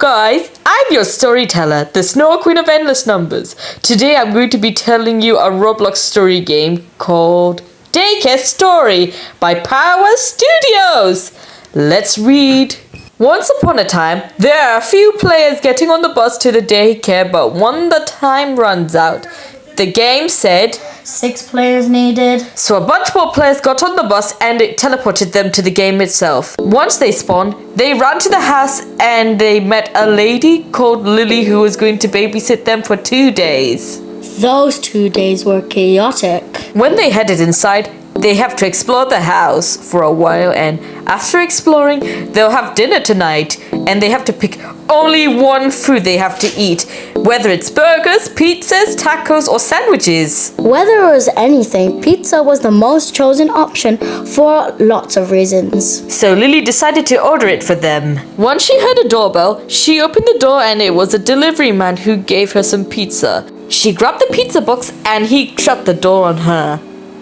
guys, I'm your storyteller, the Snore Queen of Endless Numbers. Today I'm going to be telling you a Roblox story game called Daycare Story by Power Studios. Let's read. Once upon a time, there are a few players getting on the bus to the daycare, but when the time runs out, the game said 6 players needed. So a bunch more players got on the bus and it teleported them to the game itself. Once they spawned, they ran to the house and they met a lady called Lily who was going to babysit them for 2 days. Those 2 days were chaotic. When they headed inside, they have to explore the house for a while, and after exploring, they'll have dinner tonight, and they have to pick only one food they have to eat, whether it's burgers, pizzas, tacos, or sandwiches. Whether it was anything, pizza was the most chosen option for lots of reasons. So Lily decided to order it for them. Once she heard a doorbell, she opened the door and it was a delivery man who gave her some pizza. She grabbed the pizza box and he shut the door on her.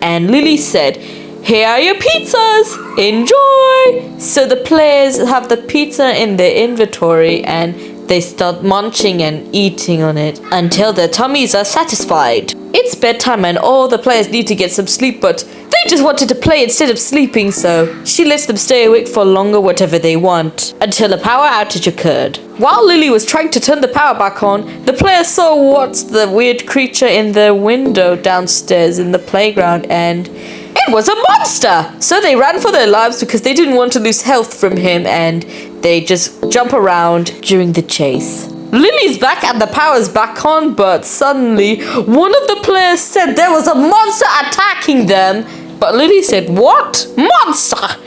And Lily said, "Here are your pizzas, enjoy!" So the players have the pizza in their inventory and they start munching and eating on it until their tummies are satisfied. It's bedtime and all the players need to get some sleep, but they just wanted to play instead of sleeping, so she lets them stay awake for longer whatever they want until a power outage occurred. While Lily was trying to turn the power back on, the players saw what's the weird creature in the window downstairs in the playground, and it was a monster! So they ran for their lives because they didn't want to lose health from him, and they just jump around during the chase. Lily's back and the power's back on, but suddenly one of the players said there was a monster attacking them. But Lily said, "What? Monster?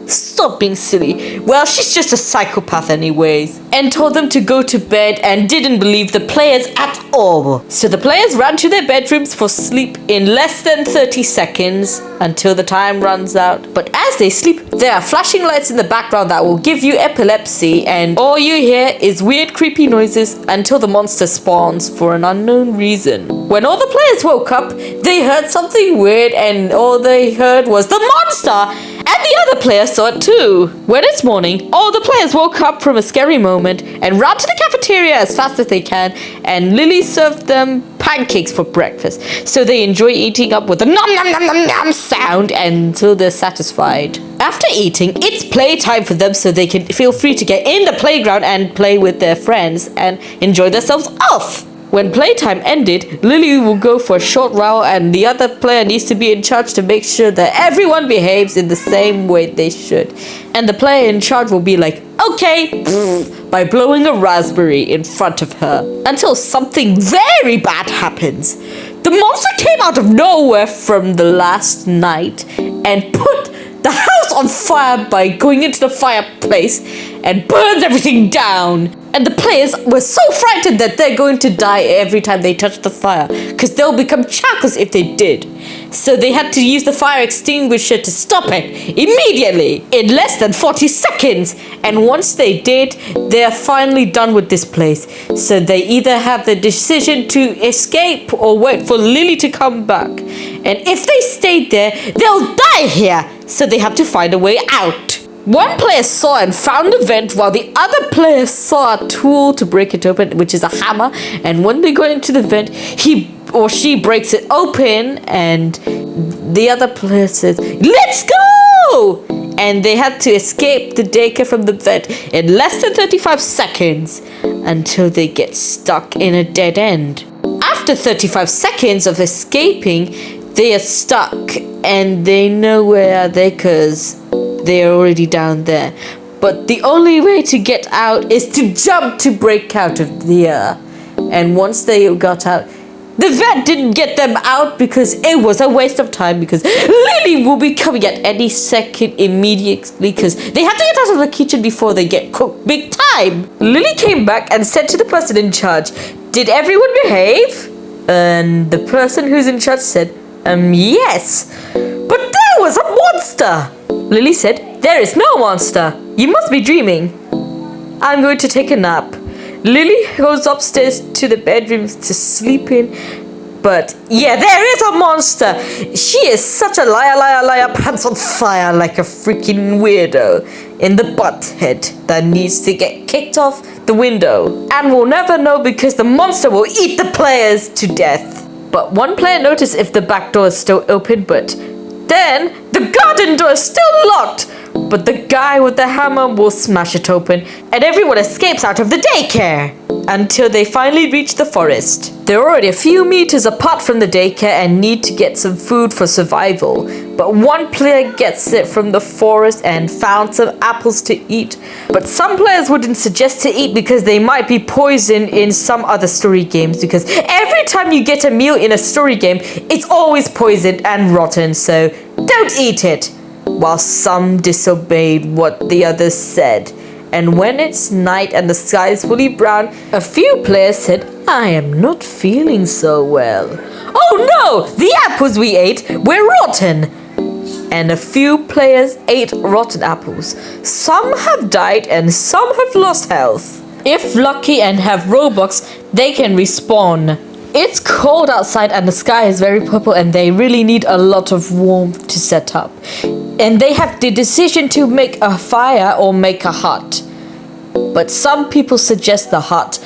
Stop being silly." Well, she's just a psychopath anyways. And told them to go to bed and didn't believe the players at all. So the players ran to their bedrooms for sleep in less than 30 seconds until the time runs out. But as they sleep, there are flashing lights in the background that will give you epilepsy, and all you hear is weird creepy noises until the monster spawns for an unknown reason. When all the players woke up, they heard something weird and all they heard was the monster! And the other players saw it too. When it's morning, all the players woke up from a scary moment and ran to the cafeteria as fast as they can, and Lily served them pancakes for breakfast. So they enjoy eating up with a nom nom nom nom nom sound until they're satisfied. After eating, it's playtime for them so they can feel free to get in the playground and play with their friends and enjoy themselves off. When playtime ended, Lily will go for a short while and the other player needs to be in charge to make sure that everyone behaves in the same way they should. And the player in charge will be like, "Okay," by blowing a raspberry in front of her. Until something very bad happens. The monster came out of nowhere from the last night and put the house on fire by going into the fireplace and burns everything down. And the players were so frightened that they're going to die every time they touch the fire, because they'll become chakras if they did. So they had to use the fire extinguisher to stop it immediately in less than 40 seconds. And once they did, they're finally done with this place. So they either have the decision to escape or wait for Lily to come back. And if they stayed there, they'll die here. So they have to find a way out. One player saw and found the vent while the other player saw a tool to break it open, which is a hammer. And when they go into the vent, he or she breaks it open and the other player says, "Let's go!" And they had to escape the daycare from the vent in less than 35 seconds until they get stuck in a dead end. After 35 seconds of escaping, they are stuck and they know where they are because they're already down there. But the only way to get out is to jump to break out of the air. And once they got out, the vent didn't get them out because it was a waste of time, because Lily will be coming at any second immediately because they have to get out of the kitchen before they get cooked big time. Lily came back and said to the person in charge, "Did everyone behave?" And the person who's in charge said, "Yes, but there was a monster." Lily said, "There is no monster. You must be dreaming. I'm going to take a nap." Lily goes upstairs to the bedroom to sleep in. But yeah, there is a monster. She is such a liar, pants on fire like a freaking weirdo. in the butt head that needs to get kicked off the window. And we'll never know because the monster will eat the players to death. But one player noticed if the back door is still open, but then the garden door is still locked. But the guy with the hammer will smash it open and everyone escapes out of the daycare until they finally reach the forest. They're already a few meters apart from the daycare and need to get some food for survival. But one player gets it from the forest and found some apples to eat. But some players wouldn't suggest to eat because they might be poisoned in some other story games, because every time you get a meal in a story game, it's always poisoned and rotten, so don't eat it. While some disobeyed what the others said. And when it's night and the sky is fully brown, a few players said, I am not feeling so well. Oh no! The apples we ate were rotten! And a few players ate rotten apples. Some have died and some have lost health. If lucky and have Robux, they can respawn. It's cold outside and the sky is very purple and they really need a lot of warmth to set up. And they have the decision to make a fire or make a hut. But some people suggest the hut,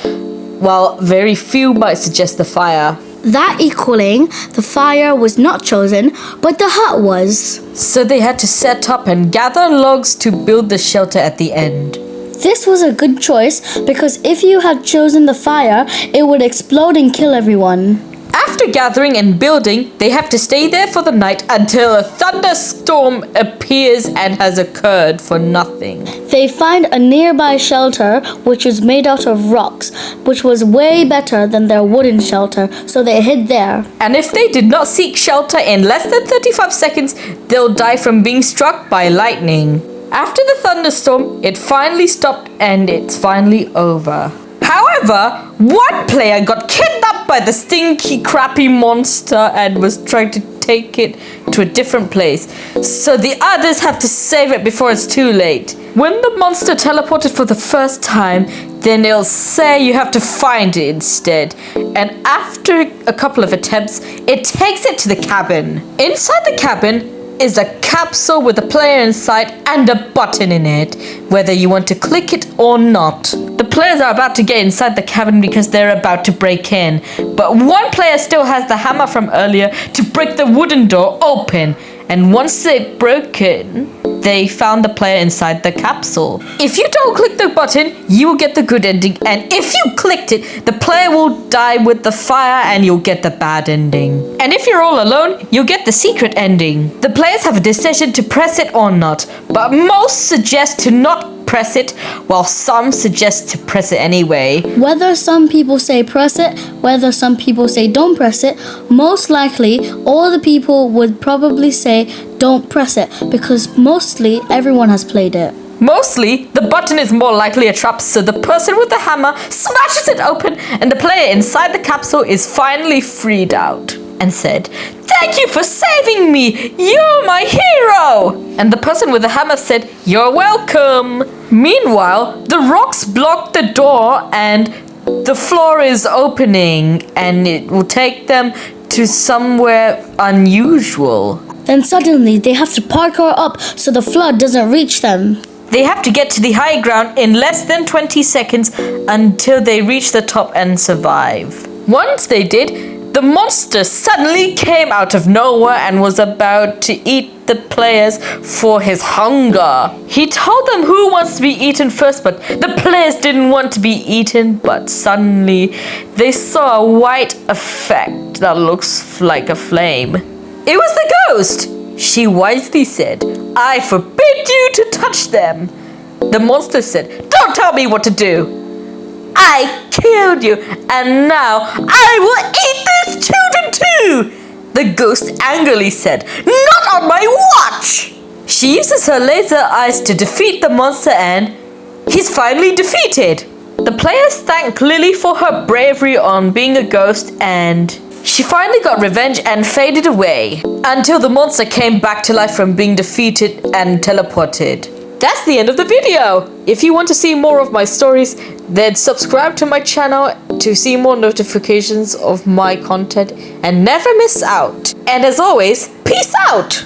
while very few might suggest the fire. That equaling, the fire was not chosen, but the hut was. So they had to set up and gather logs to build the shelter at the end. This was a good choice because if you had chosen the fire, it would explode and kill everyone. After gathering and building, they have to stay there for the night until a thunderstorm appears and has occurred for nothing. They find a nearby shelter which was made out of rocks, which was way better than their wooden shelter, so they hid there. And if they did not seek shelter in less than 35 seconds, they'll die from being struck by lightning. After the thunderstorm, it finally stopped and it's finally over. However, one player got kidnapped by the stinky, crappy monster and was trying to take it to a different place. So the others have to save it before it's too late. When the monster teleported for the first time, then it'll say you have to find it instead. And after a couple of attempts, it takes it to the cabin. Inside the cabin is a capsule with a player inside and a button in it, whether you want to click it or not. The players are about to get inside the cabin because they're about to break in, but one player still has the hammer from earlier to break the wooden door open, and once they broke in, they found the player inside the capsule. If you don't click the button, you will get the good ending, and if you clicked it, the player will die with the fire and you'll get the bad ending. And if you're all alone, you'll get the secret ending. The players have a decision to press it or not, but most suggest to not press it, while some suggest to press it anyway. Whether some people say press it, whether some people say don't press it, most likely all the people would probably say don't press it because mostly everyone has played it. Mostly, the button is more likely a trap, so the person with the hammer smashes it open and the player inside the capsule is finally freed out and said, "Thank you for saving me! You're my hero!" And the person with the hammer said, "You're welcome!" Meanwhile, the rocks block the door and the floor is opening and it will take them to somewhere unusual. Then suddenly they have to parkour up so the flood doesn't reach them. They have to get to the high ground in less than 20 seconds until they reach the top and survive. Once they did, the monster suddenly came out of nowhere and was about to eat the players for his hunger. He told them who wants to be eaten first, but the players didn't want to be eaten, but suddenly they saw a white effect that looks like a flame. It was the ghost! She wisely said, "I forbid you to touch them." The monster said, "Don't tell me what to do. I killed you, and now I will eat these children too!" The ghost angrily said, "Not on my watch!" She uses her laser eyes to defeat the monster and he's finally defeated. The players thank Lily for her bravery on being a ghost and she finally got revenge and faded away until the monster came back to life from being defeated and teleported. That's the end of the video. If you want to see more of my stories, then subscribe to my channel to see more notifications of my content and never miss out. And as always, peace out!